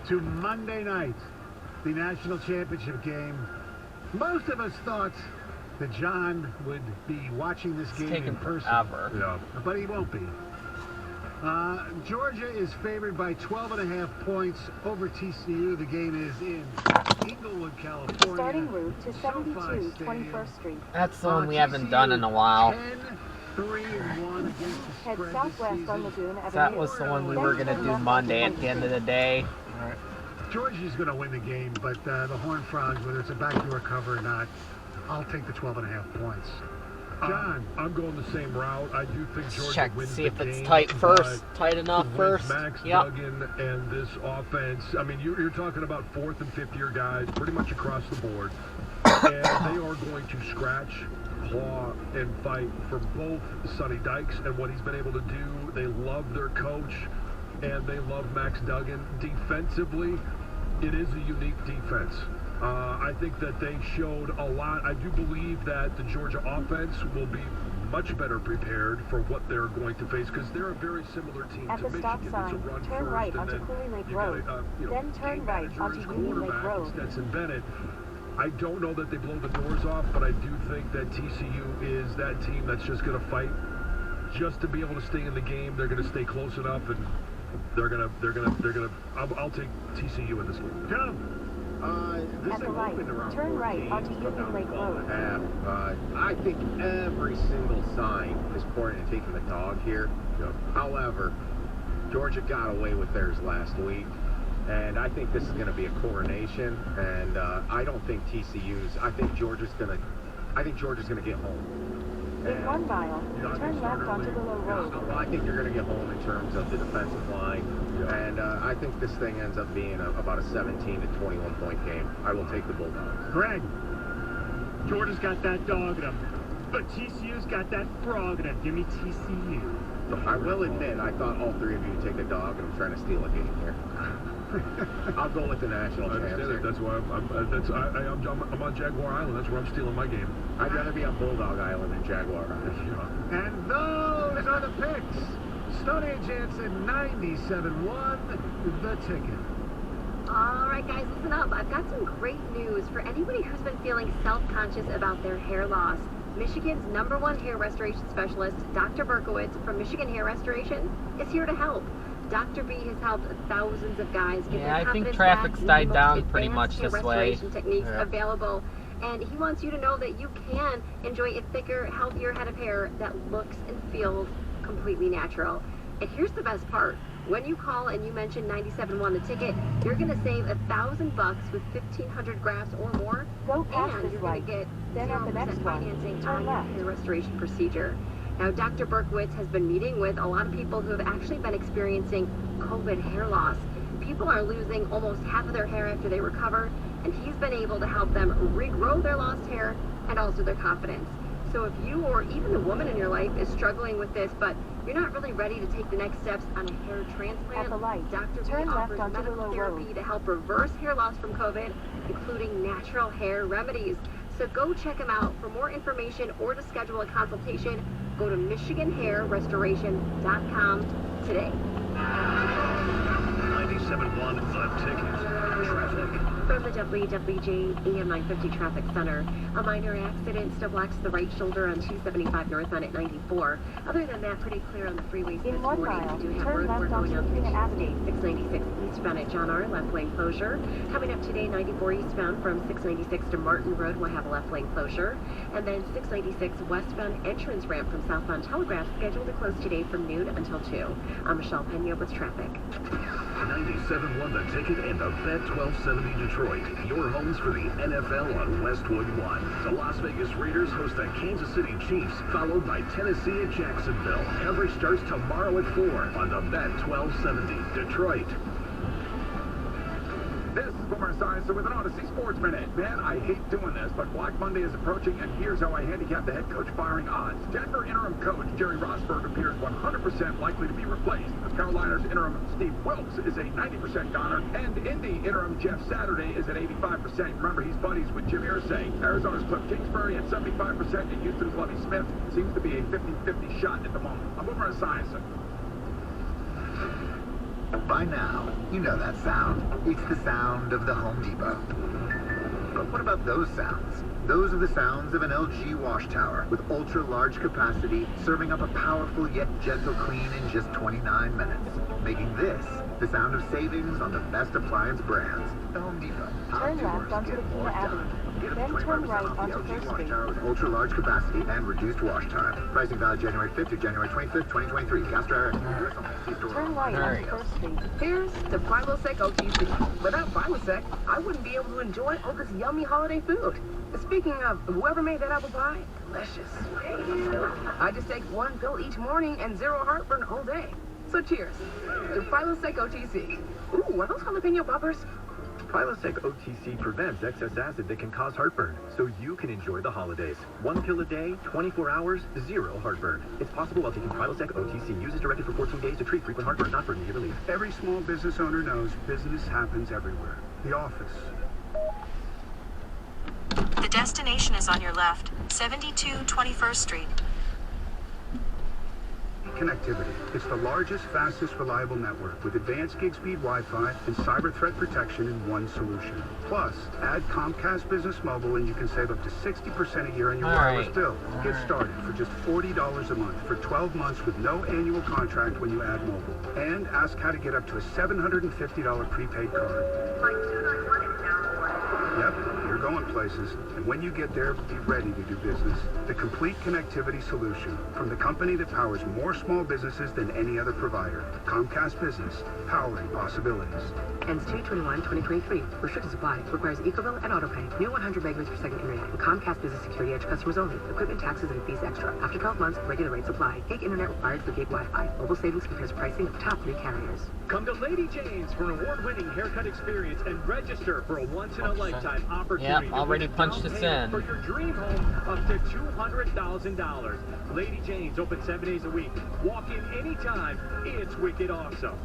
to Monday night, the national championship game. Most of us thought that John would be watching this game in person. Yeah. But he won't be. Georgia is favored by 12.5 points over TCU. The game is in Inglewood, California. Starting route to 72 21st Street. That's the one we haven't done in a while. 10-3-1 against the Head spread southwest on Lagoon Avenue. That was the one we were going to do Monday at the end of the day. All right. Georgia's going to win the game, but the Horned Frogs, whether it's a backdoor cover or not, I'll take the 12.5 points. John, I'm going the same route. I do think Georgia Check wins to see the if it's game, tight first, but tight enough first. Max Yep. Duggan and this offense, I mean, you're talking about fourth and fifth year guys pretty much across the board, and they are going to scratch, claw, and fight for both Sonny Dykes and what he's been able to do. They love their coach, and they love Max Duggan. Defensively, it is a unique defense. I think that they showed a lot. I do believe that the Georgia offense will be much better prepared for what they're going to face because they're a very similar team At to the Michigan. stop sign, it's a run turn first, right and onto then Cooley Lake you got Road. a Then turn right onto Union Lake Road. Stetson Bennett. I don't know that they blow the doors off, but I do think that TCU is that team that's just going to fight just to be able to stay in the game. They're going to stay close enough, and I'll take TCU in this game. Come. At the light, turn right onto Union Lake Road. I think every single sign is pointing to taking the dog here. However, Georgia got away with theirs last week, and I think this is going to be a coronation. And I don't think TCU's. I think Georgia's going to get home. In 1 mile, turn left onto the low road. Well, I think you're going to get home in terms of the defensive line, and I think this thing ends up being about a 17 to 21 point game. I will take the Bulldogs. Greg. Georgia's got that dog in him, but TCU's got that frog in him. Give me TCU. I will admit, I thought all three of you would take the dog, and I'm trying to steal a game here. I'll go with the national I champs. understand it. That's why I'm on Jaguar Island. That's where I'm stealing my game. I'd rather be on Bulldog Island than Jaguar Island. And those are the picks. Stony Jansen, 97.1, the ticket. All right, guys, listen up. I've got some great news for anybody who's been feeling self-conscious about their hair loss. Michigan's #1 hair restoration specialist, Dr. Berkowitz from Michigan Hair Restoration, is here to help. Dr. B has helped thousands of guys get their I think confidence traffic's back died using the down most pretty much advanced this hair way. restoration techniques Yeah. available. And he wants you to know that you can enjoy a thicker, healthier head of hair that looks and feels completely natural. And here's the best part. When you call and you mention 97.1 the ticket, you're going to save $1,000 with 1,500 grafts or more. Go past and this you're going light. to get Then at the 0% next one, financing turn on your left. hair restoration procedure. Now, Dr. Berkowitz has been meeting with a lot of people who have actually been experiencing COVID hair loss. People are losing almost half of their hair after they recover, and he's been able to help them regrow their lost hair and also their confidence. So if you or even a woman in your life is struggling with this, but you're not really ready to take the next steps on a hair transplant, At the light, Dr. B turn left offers onto the medical low therapy road. to help reverse hair loss from COVID, including natural hair remedies. So go check him out. For more information or to schedule a consultation, go to MichiganHairRestoration.com today. 97.1 The Ticket. Traffic. From the WWJ AM 950 Traffic Center, a minor accident still blocks the right shoulder on 275 northbound at 94. Other than that, pretty clear on the freeways this In 1 morning. mile, We do have turn roadwork left going onto on through Laguna Avenue. 696 eastbound at John R. left lane closure. Coming up today, 94 eastbound from 696 to Martin Road will have a left lane closure. And then 696 westbound entrance ramp from southbound Telegraph scheduled to close today from noon until 2. I'm Michelle Pena with traffic. 97.1 The Ticket and the Bet 1270 Detroit. Your homes for the NFL on Westwood 1. The Las Vegas Raiders host the Kansas City Chiefs, followed by Tennessee at Jacksonville. Coverage starts tomorrow at 4 on the Bet 1270 Detroit. This is Boomer Esiason with an Odyssey Sports Minute. Man, I hate doing this, but Black Monday is approaching, and here's how I handicap the head coach firing odds. Denver interim coach Jerry Rosburg appears 100% likely to be replaced. Carolina's interim Steve Wilkes is a 90% goner, and Indy interim Jeff Saturday is at 85%. Remember, he's buddies with Jim Irsay. Arizona's Cliff Kingsbury at 75%, and Houston's Lovie Smith seems to be a 50-50 shot at the moment. I'm Boomer Esiason. By now, you know that sound. It's the sound of the Home Depot. But what about those sounds? Those are the sounds of an LG wash tower with ultra-large capacity, serving up a powerful yet gentle clean in just 29 minutes, making this the sound of savings on the best appliance brands. The Home Depot. Turn left onto Laguna Avenue. Then turn right onto First Street. With ultra-large capacity and reduced wash time. Pricing valid January 5th through January 25th, 2023. Gas dryer. Turn right onto First Street. Here's to Prilosec OTC. Without Prilosec, I wouldn't be able to enjoy all this yummy holiday food. Speaking of, whoever made that apple pie, delicious. I just take one pill each morning and zero heartburn all day. So cheers to Prilosec OTC. Ooh, are those jalapeno poppers? Prilosec OTC prevents excess acid that can cause heartburn, so you can enjoy the holidays. 1 pill a day, 24 hours, zero heartburn. It's possible while taking Prilosec OTC. Use as directed for 14 days to treat frequent heartburn, not for immediate relief. Every small business owner knows business happens everywhere. The office. The destination is on your left, 72 21st Street. Connectivity. It's the largest, fastest, reliable network with advanced gig speed Wi-Fi and cyber threat protection in one solution. Plus, add Comcast Business Mobile and you can save up to 60% a year on your wireless bill. Get started for just $40 a month for 12 months with no annual contract when you add mobile. And ask how to get up to a $750 prepaid card. Yep, you're going places. And when you get there, be ready to do business. The complete connectivity solution from the company that powers more small businesses than any other provider. Comcast Business, powering possibilities. Ends 2/21/2023. Restricted supply. Requires EcoBill and AutoPay. New 100 megabits per second internet. And Comcast Business Security Edge customers only. Equipment, taxes, and fees extra. After 12 months, regular rate supply. Gig internet required for gig Wi-Fi. Mobile savings compares pricing of top 3 carriers. Come to Lady Jane's for an award-winning haircut experience and register for a once-in-a-lifetime opportunity. Yep, already punched us in. For your dream home up to $200,000. Lady Jane's open 7 days a week. Walk in anytime. It's wicked awesome.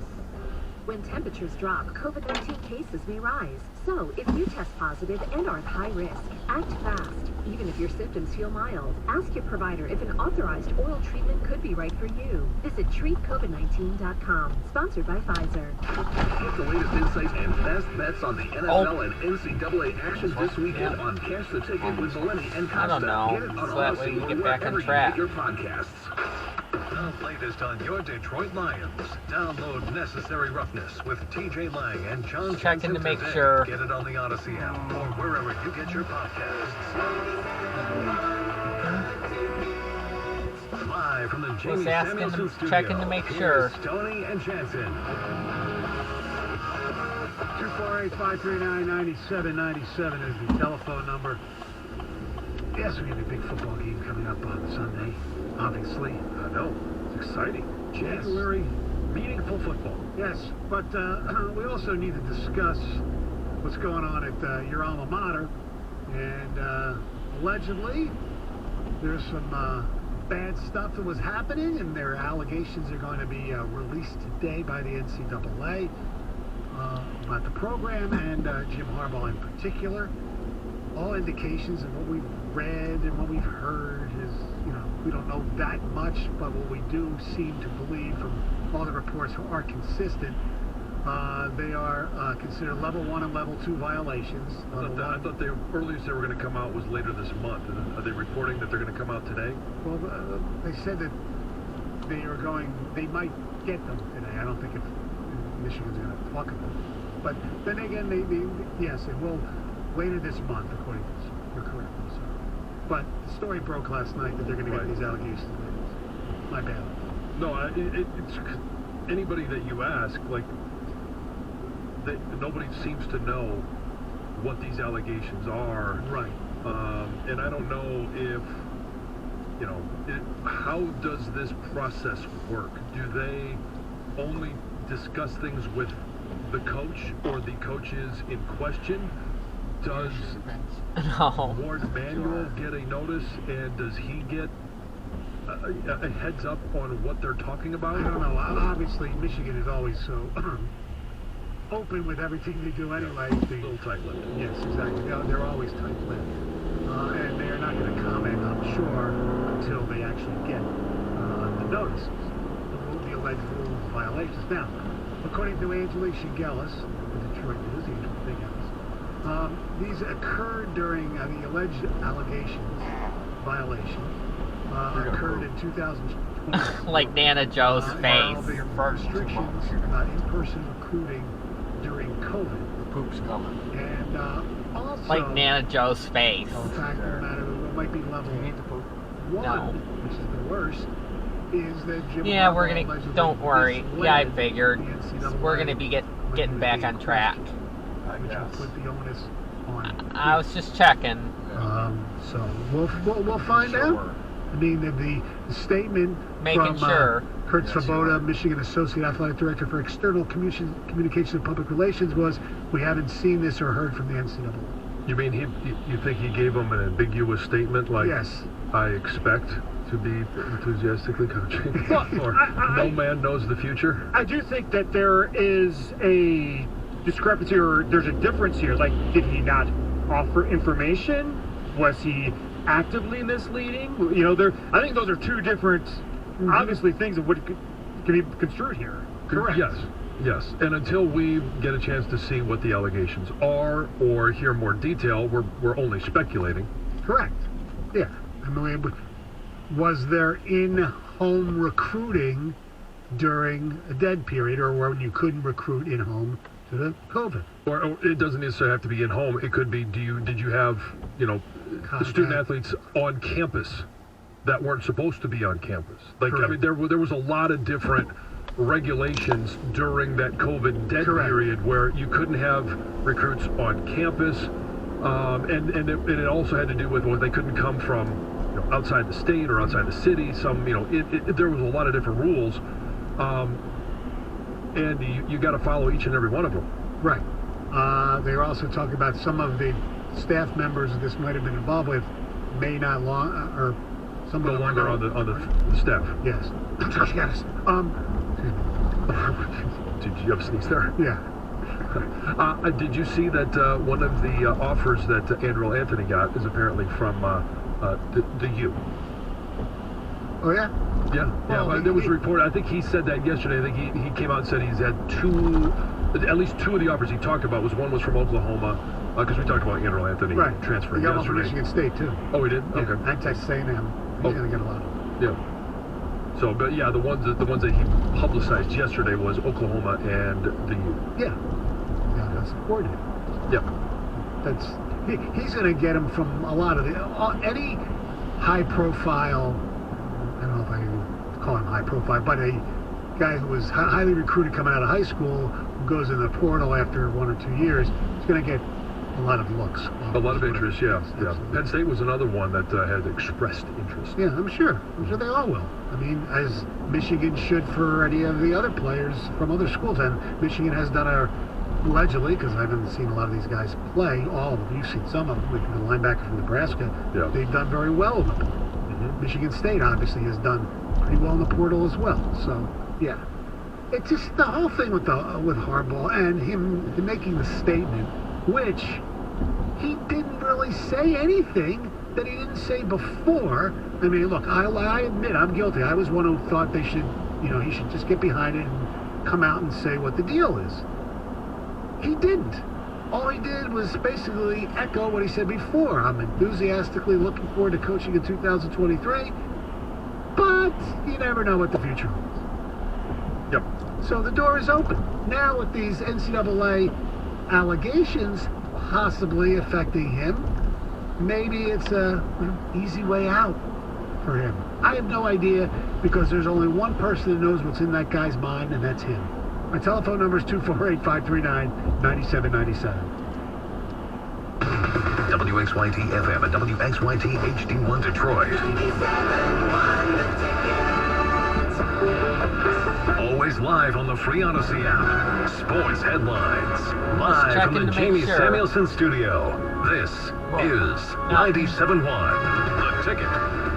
When temperatures drop, COVID-19 cases may rise. So, if you test positive and are at high risk, act fast. Even if your symptoms feel mild, ask your provider if an authorized oral treatment could be right for you. Visit treatcovid19.com. Sponsored by Pfizer. Get the latest insights and best bets on the NFL and NCAA action this weekend on Cash the Ticket with Valeni and Costa. I don't know. Get it on So that way we get back on wherever track. you get your podcasts. The latest on your Detroit Lions. Download Necessary Roughness with TJ Lang and John Checking Jensen to make today. sure. Get it on the Odyssey app or wherever you get your podcasts. Live from the Jamie Samuelson studio. Checking to make sure. Here's Tony and Jansen. 248-539-9797 is the telephone number. Yes, we have a big football game coming up on Sunday, obviously. I know. It's exciting. Yes. January, meaningful football. Yes, but we also need to discuss what's going on at your alma mater. And allegedly, there's some bad stuff that was happening, and their allegations are going to be released today by the NCAA about the program and Jim Harbaugh in particular. All indications of what we've read and what we've heard is, you know, we don't know that much, but what we do seem to believe from all the reports are consistent. They are considered level 1 and level 2 violations. I thought the earliest they were going to come out was later this month. Are they reporting that they're going to come out today? Well, they said that they might get them today. I don't think if Michigan's going to talk about them. But then again, yes, it will later this month, according to this. You're correct. I'm sorry. But the story broke last night that they're going to get these allegations later. My bad. No, it's anybody that you ask, like, nobody seems to know what these allegations are. Right. And I don't know if, you know, how does this process work? Do they only discuss things with the coach or the coaches in question? Does Ward Manuel get a notice, and does he get a heads up on what they're talking about? I don't know. Obviously, Michigan is always so open with everything they do anyway. A little tight-lipped. Yes, exactly. They're always tight-lipped. And they're not going to comment, I'm sure, until they actually get the notices, the alleged rules violations. Now, according to Angelique Shigelis, the Detroit News, the Big House, these occurred during the alleged allegations, violations, occurred in 2020. Like Nana Joe's face. Restrictions, in-person recruiting during COVID. The poop's coming. And also, like Nana Joe's face. The fact of the matter, it might be level 1, which is the worst, is that Jim yeah, we're Harbaugh gonna. Don't worry. Yeah, I figured. We're gonna be getting back on track. Which will put the onus on. I was just checking. So we'll find out. I mean, the statement Making from sure. Kurt Svoboda, Michigan Associate Athletic Director for External Communications and Public Relations, was, we haven't seen this or heard from the NCAA. You mean you think he gave them an ambiguous statement like, yes, I expect to be enthusiastically coaching, or no man knows the future? I do think that there is a discrepancy, or there's a difference here. Like, did he not offer information? Was he actively misleading? You know, I think those are two different, obviously, things of what can be construed here. Correct. Yes. And until we get a chance to see what the allegations are or hear more detail, we're only speculating. Correct. Yeah. I mean, was there in-home recruiting during a dead period, or when you couldn't recruit in-home to the COVID? Or it doesn't necessarily have to be in-home. It could be, did you have, student athletes on campus that weren't supposed to be on campus? Like, correct. I mean, there was a lot of different regulations during that COVID dead period where you couldn't have recruits on campus, and it also had to do with they couldn't come from outside the state or outside the city. There was a lot of different rules, and you got to follow each and every one of them. Right. They were also talking about some of the staff members that this might have been involved with may not or some no longer on the staff. Yes. Yes. Did you have a sneeze there? Yeah. Did you see that one of the offers that Andrew Anthony got is apparently from the U? Oh, yeah? Yeah. Well, there was a report. I think he said that yesterday. I think he came out and said he's had at least two of the offers he talked about. One was from Oklahoma, because we talked about Andrew Anthony transferring yesterday. He got one from Michigan State, too. Oh, he did? Yeah. Okay. And Texas A&M. He's going to get a lot. Yeah. So, but yeah, the ones that he publicized yesterday was Oklahoma and the U. Yeah. Yeah, that's important. Yeah. He's going to get him from a lot of any high-profile. I don't know if I can call him high-profile, but a guy who was highly recruited coming out of high school, who goes in the portal after 1 or 2 years, is going to get a lot of looks. A lot of interest, yeah. Penn State was another one that had expressed interest. Yeah, I'm sure they all will. I mean, as Michigan should for any of the other players from other schools, and Michigan has done allegedly, because I haven't seen a lot of these guys play, all of them, you've seen some of them, like the linebacker from Nebraska, they've done very well in the portal. Michigan State obviously has done pretty well in the portal as well. So, yeah. It's just the whole thing with Harbaugh and him making the statement, which he didn't really say anything that he didn't say before. I mean, look, I admit I'm guilty. I was one who thought he should just get behind it and come out and say what the deal is. He didn't. All he did was basically echo what he said before. I'm enthusiastically looking forward to coaching in 2023, but you never know what the future holds. Yep. So the door is open. Now with these NCAA allegations possibly affecting him, maybe it's an easy way out for him. I have no idea, because there's only one person that knows what's in that guy's mind, and that's him. My telephone number is 248-539-9797. WXYT FM and WXYT HD1 Detroit. Always live on the free Odyssey app. Sports headlines. Live from the Jamie Samuelson studio. This is 97.1. The Ticket.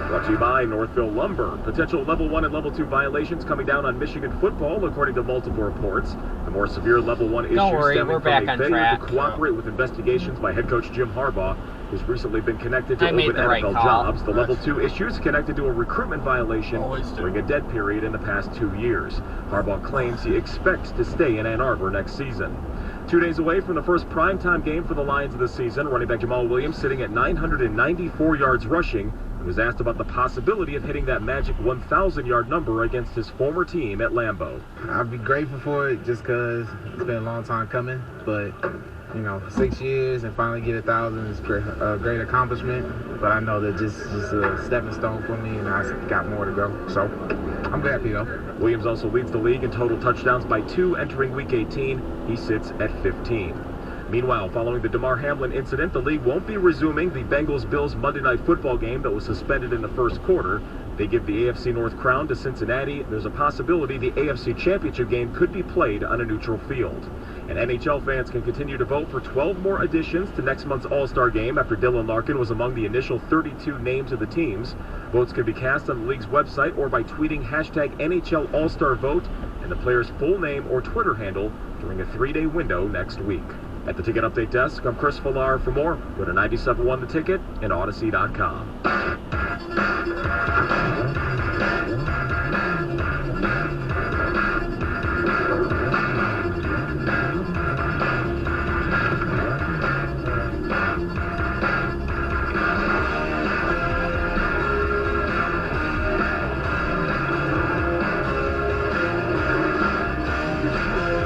Brought to you by Northville Lumber. Potential level 1 and level 2 violations coming down on Michigan football, according to multiple reports. The more severe level 1 issues stemming from a failure to cooperate with investigations by head coach Jim Harbaugh. who's recently been connected to I made open the right NFL call. jobs. The level 2 issues connected to a recruitment violation during a dead period in the past 2 years. Harbaugh claims he expects to stay in Ann Arbor next season. 2 days away from the first primetime game for the Lions of the season, running back Jamal Williams sitting at 994 yards rushing. He was asked about the possibility of hitting that magic 1,000-yard number against his former team at Lambeau. I'd be grateful for it just because it's been a long time coming, but 6 years and finally get 1,000 is a great accomplishment. But I know that just a stepping stone for me, and I got more to go. So I'm happy though. Williams also leads the league in total touchdowns by 2 entering Week 18. He sits at 15. Meanwhile, following the Damar Hamlin incident, the league won't be resuming the Bengals-Bills Monday Night Football game that was suspended in the first quarter. They give the AFC North crown to Cincinnati. There's a possibility the AFC Championship game could be played on a neutral field. And NHL fans can continue to vote for 12 more additions to next month's All-Star game after Dylan Larkin was among the initial 32 names of the teams. Votes can be cast on the league's website or by tweeting hashtag NHL All-Star Vote and the player's full name or Twitter handle during a 3-day window next week. At the Ticket Update Desk, I'm Chris Villar. For more, go to 97.1 The Ticket and Odyssey.com.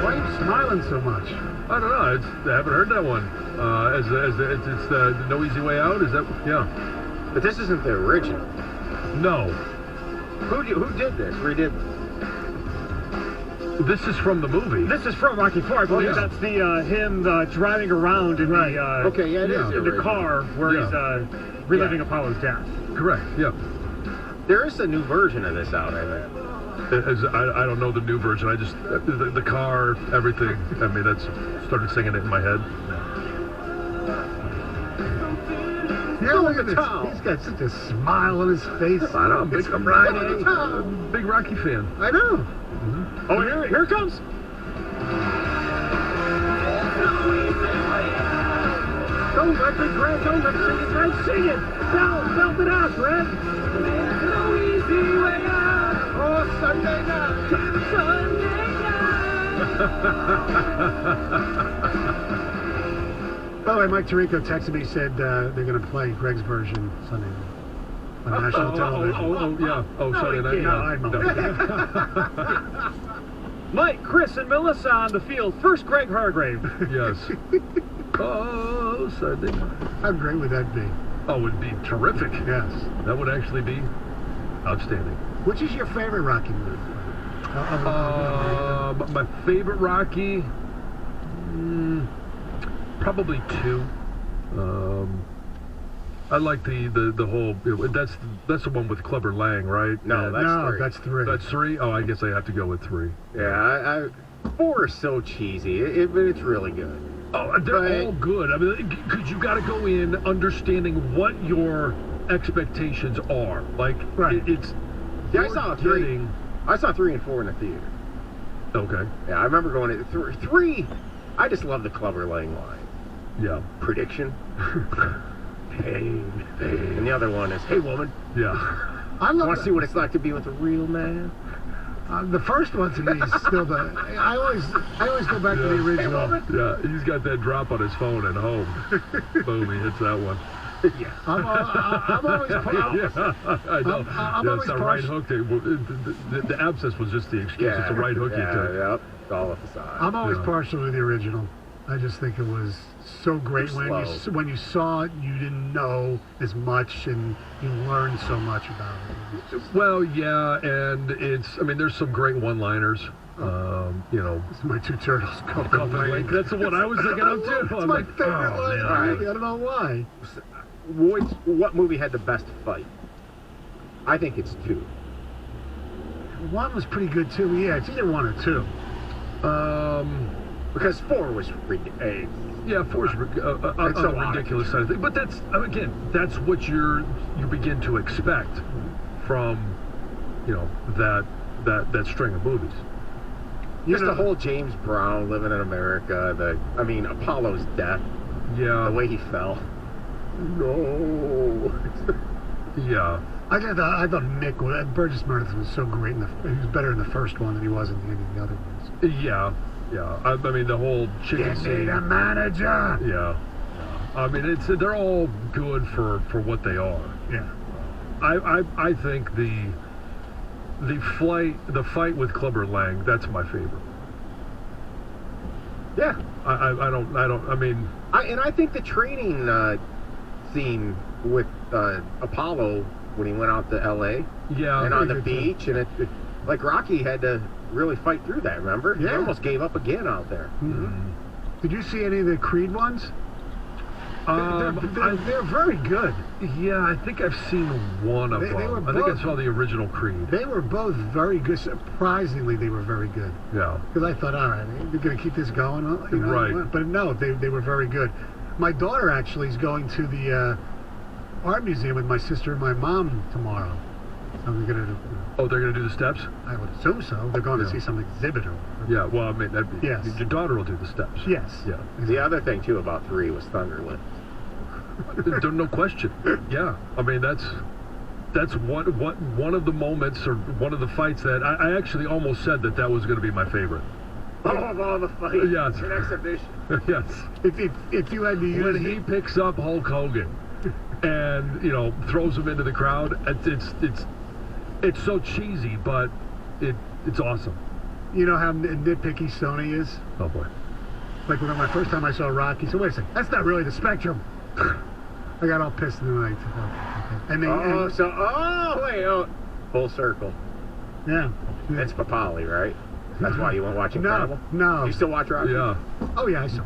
Why are you smiling so much? I don't know. I haven't heard that one. It's the No Easy Way Out. Is that? Yeah. But this isn't the original. No. Who did this? Redid this? This is from the movie. This is from Rocky IV. I believe that's the him driving around in the car where he's reliving Apollo's death. Correct. Yeah. There is a new version of this out, I think. I don't know the new version. I just the car, everything. I mean, that's started singing it in my head. Yeah, look at this. He's got such a smile on his face. I know. It's Friday. Big Rocky fan. I know. Mm-hmm. Oh, here it comes. Don't let the Grant, don't let the singing guys sing it. Belt it out, Grant. There's no easy way out. Oh, Sunday night. By the way, Mike Tirico texted me, said they're going to play Greg's version Sunday night on national television. Yeah. Oh, Sunday night. No, I know. Mike, Chris, and Melissa on the field. First, Greg Hargrave. Yes. Oh, Sunday night. How great would that be? Oh, it would be terrific. Yes. That would actually be outstanding. Which is your favorite Rocky movie? My favorite Rocky, probably 2. I like the whole. That's the one with Clubber Lang, right? No, that's 3. That's 3. That's 3. Oh, I guess I have to go with 3. Yeah, 4 is so cheesy, but it's really good. Oh, they're all good. I mean, because you got to go in understanding what your expectations are. Like, it's. Yeah, I saw 3. I saw 3 and 4 in the theater. Okay. Yeah, I remember going to 3. I just love the Clubber Lang line. Yeah. Prediction. Pain. And the other one is, hey, woman. Yeah. I want to see what it's like to be with a real man. The first one to me is still the. I always go back to the original. Yeah, he's got that drop on his phone at home. Boom, he hits that one. Yeah. I'm always. I know. It's a right hook. The abscess was just the excuse. It's a right hook you took. Yeah, it's all off the side. I'm always partial to the original. I just think it was so great when you saw it. You didn't know as much, and you learned so much about it. Well, yeah, and there's some great one-liners. It's my 2 turtles. That's the one I was thinking of too. It's my favorite line. I don't know why. What movie had the best fight? I think it's 2. 1 was pretty good too. Yeah, it's either 1 or 2. Because 4 was ridiculous. Yeah, 4 is a ridiculous side of thing. But that's what you begin to expect from that string of movies. Just the whole James Brown living in America. Apollo's death. Yeah. The way he fell. No. Yeah. I thought Mick, Burgess Meredith was so great. He was better in the first one than he was in any of the other ones. Yeah. I mean, the whole chicken Give me scene. the manager. Yeah. I mean, they're all good for what they are. Yeah. I think the fight with Clubber Lang, that's my favorite. Yeah. I mean, I think the training scene with Apollo when he went out to L.A. Yeah. and on the beach, and it like Rocky had to really fight through that. Remember? Yeah. He almost gave up again out there. Mm-hmm. Did you see any of the Creed ones? They're very good. Yeah, I think I've seen one of them. I think I saw the original Creed. They were both very good. Surprisingly, they were very good. Yeah. Because I thought, all right, they're going to keep this going. You know? Right. But no, they were very good. My daughter actually is going to the art museum with my sister and my mom tomorrow. So they're going to. Oh, they're going to do the steps? I would assume so. They're going to see some exhibit. Yeah, well, I mean, that'd be... Yes. Your daughter will do the steps. Yes. Yeah. The other thing, too, about 3 was Thunderlift. No question. Yeah. I mean, that's one of the moments or one of the fights that I actually almost said that was going to be my favorite. Of all the fights. Yes. An exhibition. Yes. If you had to use when he picks up Hulk Hogan and, throws him into the crowd, it's so cheesy, but it's awesome. You know how nitpicky Sony is? Oh, boy. Like when my first time I saw Rocky, so wait a second, that's not really the Spectrum. I got all pissed in the night. And full circle. Yeah. It's Papali, right? That's why you won't watch Incredible? No. You still watch Rocky? Yeah. Oh, yeah, I saw.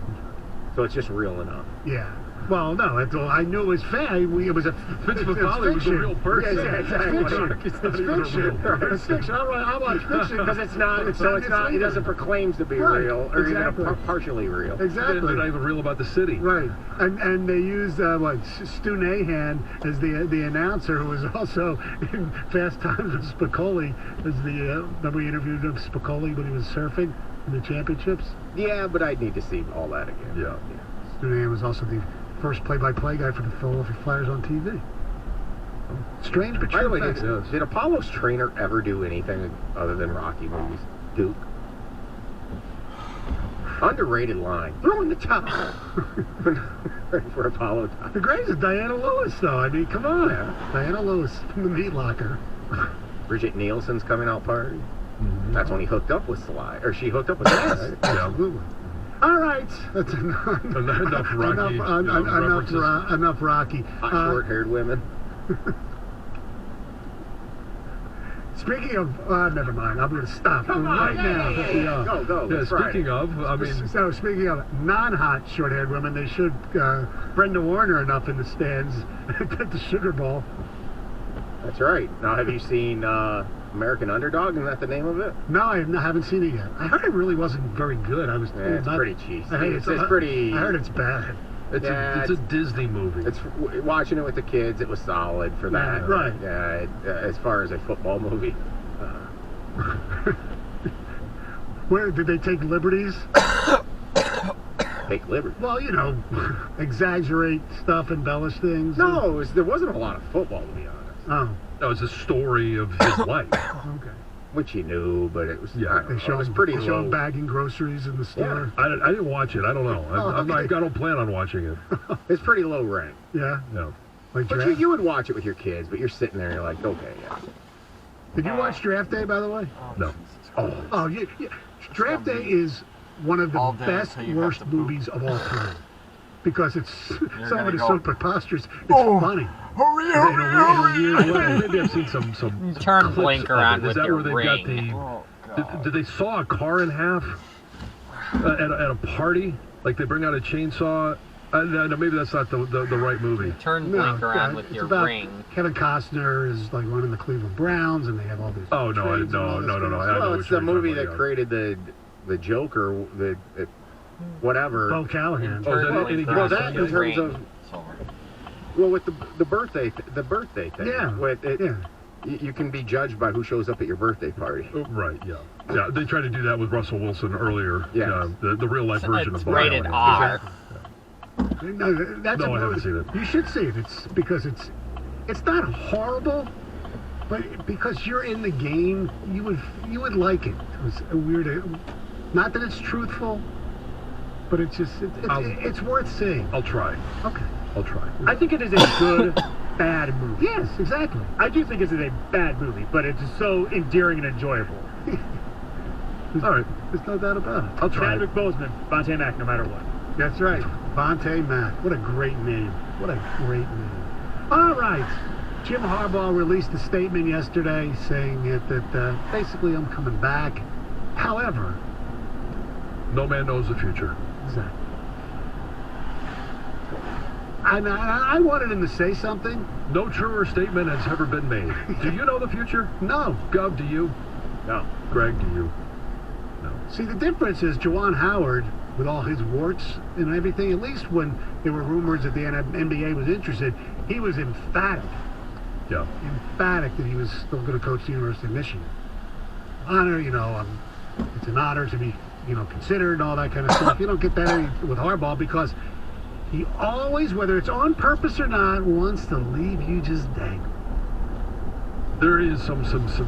So it's just real enough. Yeah. Well, no, I knew it was fan. It was a Vince Papali was a real person. Yeah, exactly. It's fiction. It's fiction. I watch fiction because it's not. It doesn't proclaim to be real, or even partially real. Exactly. They're not even real about the city. Right. And they used Stu Nahan as the announcer, who was also in Fast Times with Spicoli. Remember we interviewed Spicoli when he was surfing in the championships. Yeah, but I'd need to see all that again. Yeah. Stu Nahan was also the first play-by-play guy for the Philadelphia Flyers on TV. Strange, but true. By the way, did Apollo's trainer ever do anything other than Rocky movies? Duke? Underrated line. Throw in the towel. For Apollo time. The greatest is Diana Lewis, though. I mean, come on. Yeah. Diana Lewis from the Meat Locker. Bridget Nielsen's coming out party. Mm-hmm. That's when he hooked up with Sly. Or she hooked up with Sly. Yes, absolutely. All right, that's enough Rocky. Enough Rocky. Hot, short-haired women. Speaking of, never mind. I'm going to stop now. Go. Yeah, speaking of, I mean. So speaking of non-hot, short-haired women, they should Brenda Warner enough in the stands at the Sugar Bowl. That's right. Now, have you seen American Underdog? Isn't that the name of it? No, I haven't seen it yet. I heard it really wasn't very good. I was told it's pretty cheesy. It's pretty. I heard it's bad. It's a Disney movie. It's watching it with the kids. It was solid for that. Yeah, right. Yeah. As far as a football movie. Where did they take liberties? Take liberties. Well, exaggerate stuff, embellish things. No, there wasn't a lot of football, to be honest. Oh. No, it's a story of his life. Okay. Which he knew, but it was it was pretty low. They show him bagging groceries in the store. Yeah. I didn't watch it. I don't know. I don't plan on watching it. It's pretty low rank. Yeah. No. Like but you would watch it with your kids, but you're sitting there and you're like, okay, yeah. Did you watch Draft Day, by the way? No. Oh, yeah. Draft Day is one of the best, worst movies of all time. Because some of it is so preposterous, it's funny. Hurry. Maybe I've seen some turn blinker on with your ring. Is that where they got did they saw a car in half at a party? Like they bring out a chainsaw? No, maybe that's not the right movie. Turn blinker on with your ring. Kevin Costner is like running the Cleveland Browns, and they have all these. Oh no! Well, it's the movie that created the Joker, whatever. Bo Callahan. Well, that in terms of. Well, with the birthday thing. Yeah. You can be judged by who shows up at your birthday party. Right. Yeah. Yeah. They tried to do that with Russell Wilson earlier. Yeah. The real life version of Bo rated Callahan. R. No, that's No, I haven't seen it. You should see it. It's because it's not horrible, but because you're in the game, you would like it. It was a weird. Not that it's truthful, but it's just it's worth seeing. I'll try. Okay. I'll try. I think it is a good, bad movie. Yes, exactly. I do think it is a bad movie, but it's so endearing and enjoyable. All right. There's no doubt about it. I'll try. Chadwick Boseman, Vontae Mack, no matter what. That's right. Vontae Mack. What a great name. What a great name. All right. Jim Harbaugh released a statement yesterday saying that basically I'm coming back. However, no man knows the future. Exactly. And I wanted him to say something. No truer statement has ever been made. Do you know the future? No. Gov, do you? No. Greg, do you? No. See, the difference is Juwan Howard, with all his warts and everything, at least when there were rumors that the NBA was interested, he was emphatic. Yeah. Emphatic that he was still going to coach the University of Michigan. Honor, it's an honor to be, considered and all that kind of stuff. You don't get that with Harbaugh because he always, whether it's on purpose or not, wants to leave you just dangling. There is some suspense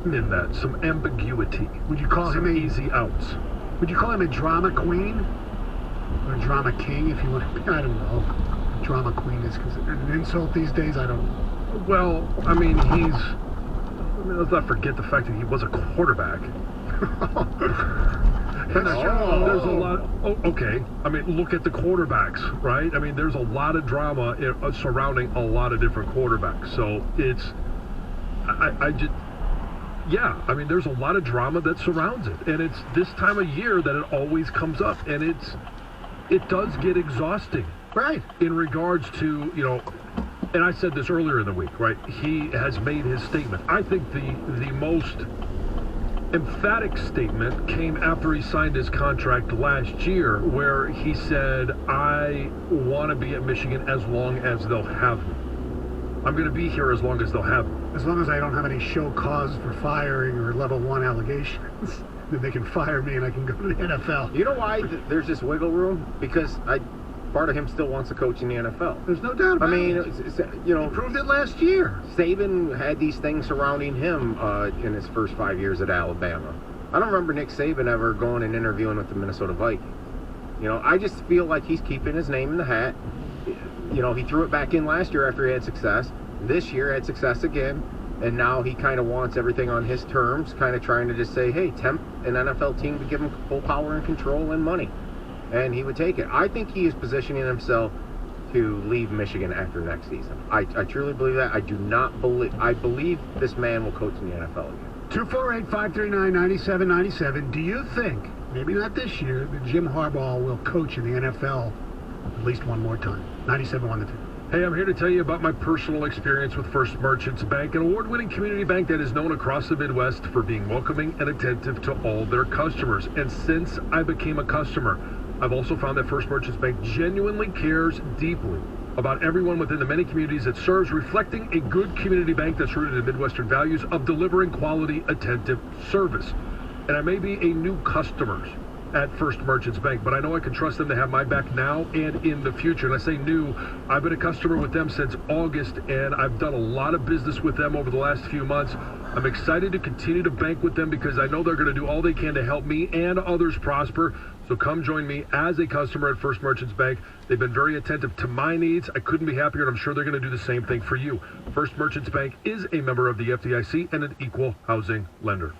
in that, some ambiguity. Would you call him easy outs? Would you call him a drama queen or a drama king? If you want, I don't know. Drama queen is an insult these days. I don't know. Well, let's not forget the fact that he was a quarterback. There's a lot. Okay. Look at the quarterbacks, right? There's a lot of drama surrounding a lot of different quarterbacks. So it's, there's a lot of drama that surrounds it, and it's this time of year that it always comes up, and it does get exhausting, right? In regards to and I said this earlier in the week, right? He has made his statement. I think the most emphatic statement came after he signed his contract last year, where he said, I want to be at Michigan as long as they'll have me. I'm going to be here as long as they'll have me. As long as I don't have any show cause for firing or level 1 allegations, then they can fire me and I can go to the NFL. You know why there's this wiggle room? Because part of him still wants to coach in the NFL. There's no doubt about it. He proved it last year. Saban had these things surrounding him in his first 5 years at Alabama. I don't remember Nick Saban ever going and interviewing with the Minnesota Vikings. I just feel like he's keeping his name in the hat. He threw it back in last year after he had success. This year had success again. And now he kind of wants everything on his terms, kind of trying to just say, hey, tempt an NFL team to give him full power and control and money. And he would take it. I think he is positioning himself to leave Michigan after next season. I truly believe that. I believe this man will coach in the NFL again. 248-539-9797. Do you think, maybe not this year, that Jim Harbaugh will coach in the NFL at least one more time? 97-1 the 2. Hey, I'm here to tell you about my personal experience with First Merchants Bank, an award-winning community bank that is known across the Midwest for being welcoming and attentive to all their customers. And since I became a customer, I've also found that First Merchants Bank genuinely cares deeply about everyone within the many communities it serves, reflecting a good community bank that's rooted in Midwestern values of delivering quality, attentive service. And I may be a new customer at First Merchants Bank, but I know I can trust them to have my back now and in the future. And I say new, I've been a customer with them since August, and I've done a lot of business with them over the last few months. I'm excited to continue to bank with them because I know they're going to do all they can to help me and others prosper. So come join me as a customer at First Merchants Bank. They've been very attentive to my needs. I couldn't be happier, and I'm sure they're going to do the same thing for you. First Merchants Bank is a member of the FDIC and an equal housing lender.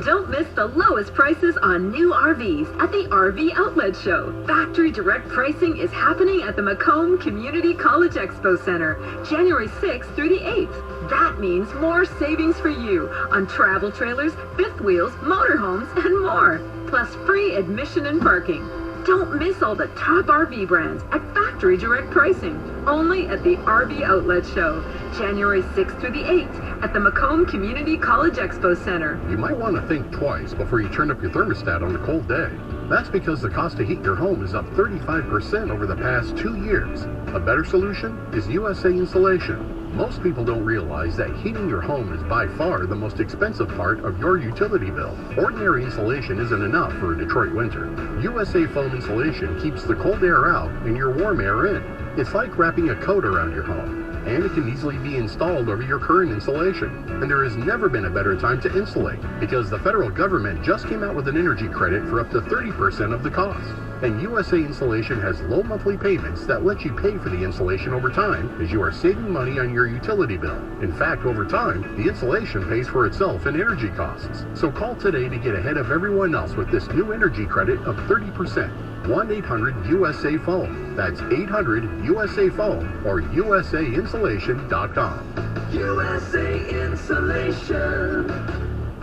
Don't miss the lowest prices on new RVs at the RV Outlet Show. Factory direct pricing is happening at the Macomb Community College Expo Center, January 6th through the 8th. That means more savings for you on travel trailers, fifth wheels, motorhomes, and more. Plus free admission and parking. Don't miss all the top RV brands at factory direct pricing. Only at the RV Outlet Show, January 6th through the 8th at the Macomb Community College Expo Center. You might want to think twice before you turn up your thermostat on a cold day. That's because the cost to heat your home is up 35% over the past 2 years. A better solution is USA Insulation. Most people don't realize that heating your home is by far the most expensive part of your utility bill. Ordinary insulation isn't enough for a Detroit winter. USA Foam insulation keeps the cold air out and your warm air in. It's like wrapping a coat around your home, and it can easily be installed over your current insulation. And there has never been a better time to insulate, because the federal government just came out with an energy credit for up to 30% of the cost. And USA Insulation has low monthly payments that let you pay for the insulation over time, as you are saving money on your utility bill. In fact, over time, the insulation pays for itself in energy costs. So call today to get ahead of everyone else with this new energy credit of 30%. 1-800-USA-FOAM. That's 800-USA-FOAM or USAinsulation.com. USA Insulation.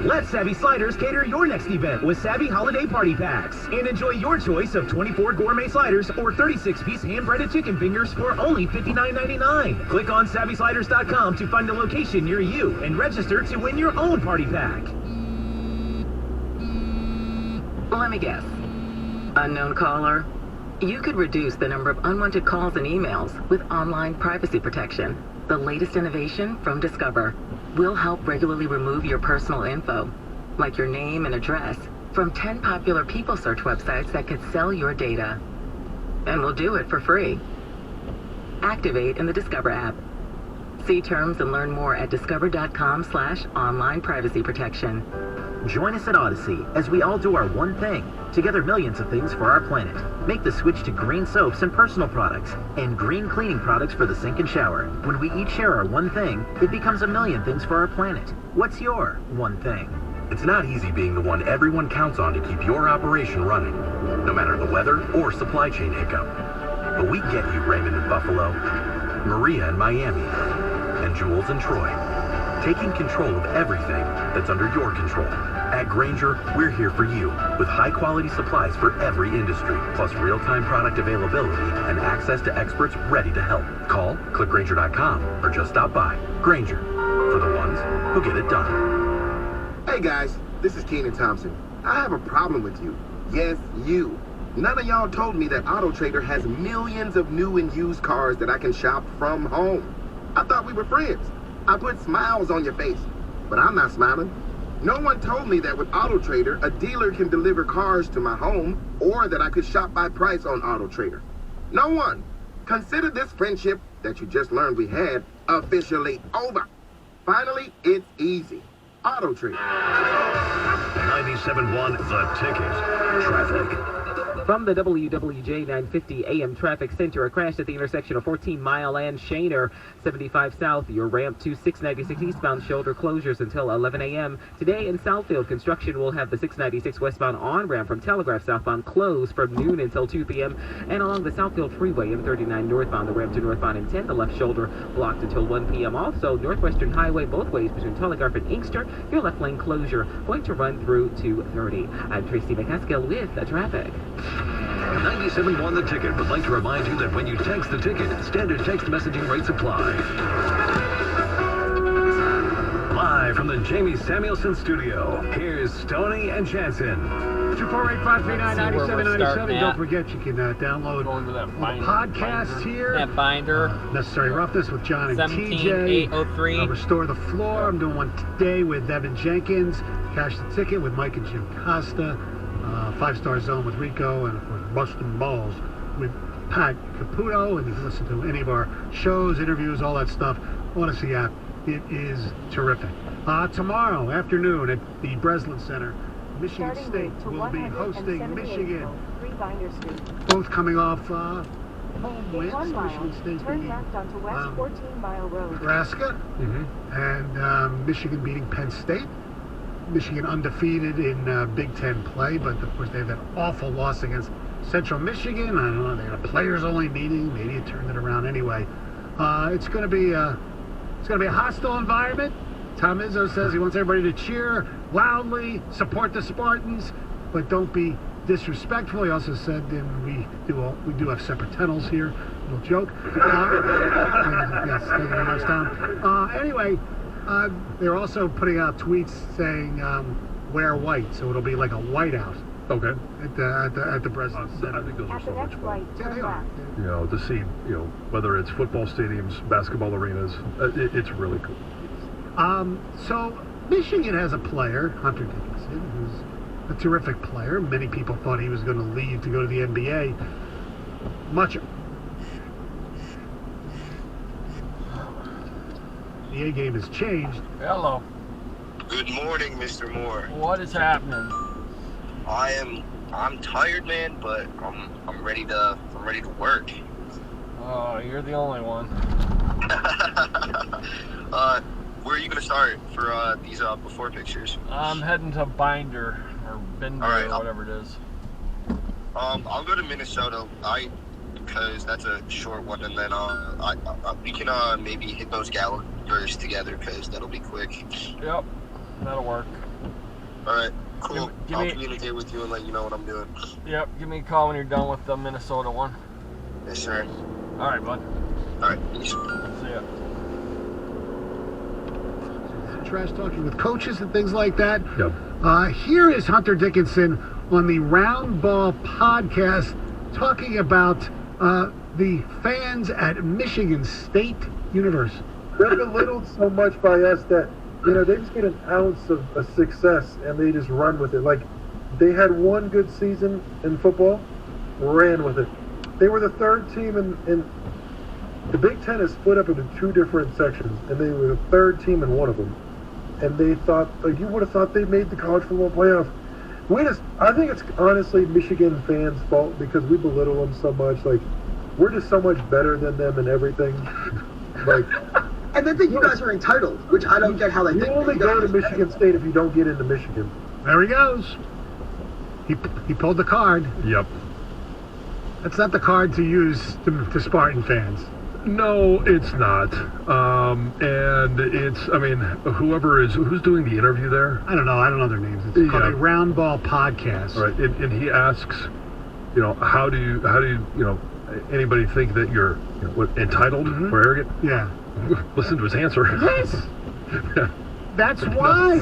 Let Savvy Sliders cater your next event with Savvy Holiday Party Packs. And enjoy your choice of 24 gourmet sliders or 36-piece hand-breaded chicken fingers for only $59.99. Click on SavvySliders.com to find a location near you and register to win your own party pack. Let me guess. Unknown caller? You could reduce the number of unwanted calls and emails with online privacy protection. The latest innovation from Discover will help regularly remove your personal info, like your name and address, from 10 popular people search websites that could sell your data. And we'll do it for free. Activate in the Discover app. See terms and learn more at discover.com/online privacy protection. Join us at Odyssey as we all do our one thing. Together, millions of things for our planet. Make the switch to green soaps and personal products and green cleaning products for the sink and shower. When we each share our one thing, it becomes a million things for our planet. What's your one thing? It's not easy being the one everyone counts on to keep your operation running, no matter the weather or supply chain hiccup. But we get you, Raymond in Buffalo, Maria in Miami, and Jules in Troy. Taking control of everything that's under your control. At Grainger, we're here for you with high-quality supplies for every industry, plus real-time product availability and access to experts ready to help. Call, click Grainger.com, or just stop by. Grainger, for the ones who get it done. Hey guys, this is Keenan Thompson. I have a problem with you. Yes, you. None of y'all told me that AutoTrader has millions of new and used cars that I can shop from home. I thought we were friends. I put smiles on your face, but I'm not smiling. No one told me that with AutoTrader, a dealer can deliver cars to my home, or that I could shop by price on AutoTrader. No one. Consider this friendship that you just learned we had officially over. Finally, it's easy. AutoTrader. 97.1 The Ticket. Traffic. From the WWJ 950 AM Traffic Center, a crash at the intersection of 14 Mile and Shaner, 75 South. Your ramp to 696 eastbound shoulder closures until 11 a.m. Today in Southfield, construction will have the 696 westbound on-ramp from Telegraph southbound closed from noon until 2 p.m. And along the Southfield Freeway, M39 northbound, the ramp to northbound and 10, the left shoulder blocked until 1 p.m. Also, Northwestern Highway both ways between Telegraph and Inkster, your left lane closure going to run through 2:30. I'm Tracy McCaskill with the traffic. 97.1 The Ticket would like to remind you that when you text the ticket, standard text messaging rates apply. Live from the Jamie Samuelson studio, here's Stoney and Jansen. 248-539-9797. Don't forget, you can download podcasts here. That binder. Necessary Roughness with John and TJ. 17803. Restore the Floor. I'm doing one today with Evan Jenkins. Cash the Ticket with Mike and Jim Costa. 5-Star Zone with Rico, and of course Bustin' Balls with Pat Caputo. And you can listen to any of our shows, interviews, all that stuff. Odyssey app. It is terrific. Tomorrow afternoon at the Breslin Center, Michigan State will be hosting Michigan. Both coming off home wins. Michigan State beating Nebraska, and Michigan beating Penn State. Michigan undefeated in Big Ten play, but of course they have that awful loss against Central Michigan. I don't know, they had a players-only meeting. Maybe it turned it around anyway. It's going to be a hostile environment. Tom Izzo says he wants everybody to cheer loudly, support the Spartans, but don't be disrespectful. He also said we do have separate tunnels here. Little joke. Yes, taking a nice time. Anyway. They're also putting out tweets saying wear white, so it'll be like a whiteout. Okay. At the President's Center. I think those are At so the much next fun. light, Yeah, turn they are. left. You know, to see, whether it's football stadiums, basketball arenas, it's really cool. So Michigan has a player, Hunter Dickinson, who's a terrific player. Many people thought he was going to leave to go to the NBA. The A game has changed. Hello. Good morning, Mr. Moore. What is happening? I'm tired, man, but I'm ready to work. Oh, you're the only one. Where are you gonna start for these before pictures? I'm heading to Binder or Bender or whatever it is. I'll go to Minnesota. Because that's a short one, and then we can maybe hit those Gallagher's together because that'll be quick. Yep, that'll work. All right, cool. Give I'll me- communicate with you and let you know what I'm doing. Yep, give me a call when you're done with the Minnesota one. Yes, sir. All right, bud. All right, peace. See ya. Trash talking with coaches and things like that. Yep. Here is Hunter Dickinson on the Round Ball podcast talking about the fans at Michigan State University. They're belittled so much by us that, they just get an ounce of a success and they just run with it. Like, they had one good season in football, ran with it. They were the third team in the Big Ten is split up into two different sections, and they were the third team in one of them. And they thought, you would have thought they made the college football playoff. I think it's honestly Michigan fans' fault because we belittle them so much. Like, we're just so much better than them and everything. Like, and they think you guys are entitled, which I don't get how they you think. only go to Michigan State if you don't get into Michigan. There he goes. He pulled the card. Yep. That's not the card to use to Spartan fans. No, it's not. And it's, who's doing the interview there? I don't know their names. It's called a Round Ball podcast. Right, and he asks, how do you, anybody think that you're entitled or arrogant? Yeah. Listen to his answer. Yes. That's why.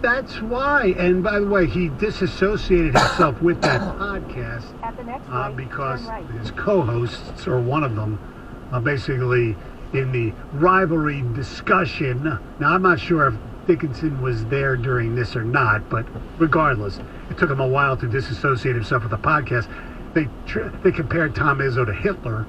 That's why. And by the way, he disassociated himself with that podcast At the next light, because turn right. his co-hosts, or one of them, basically in the rivalry discussion. Now, I'm not sure if Dickinson was there during this or not, but regardless, it took him a while to disassociate himself with the podcast. They compared Tom Izzo to Hitler,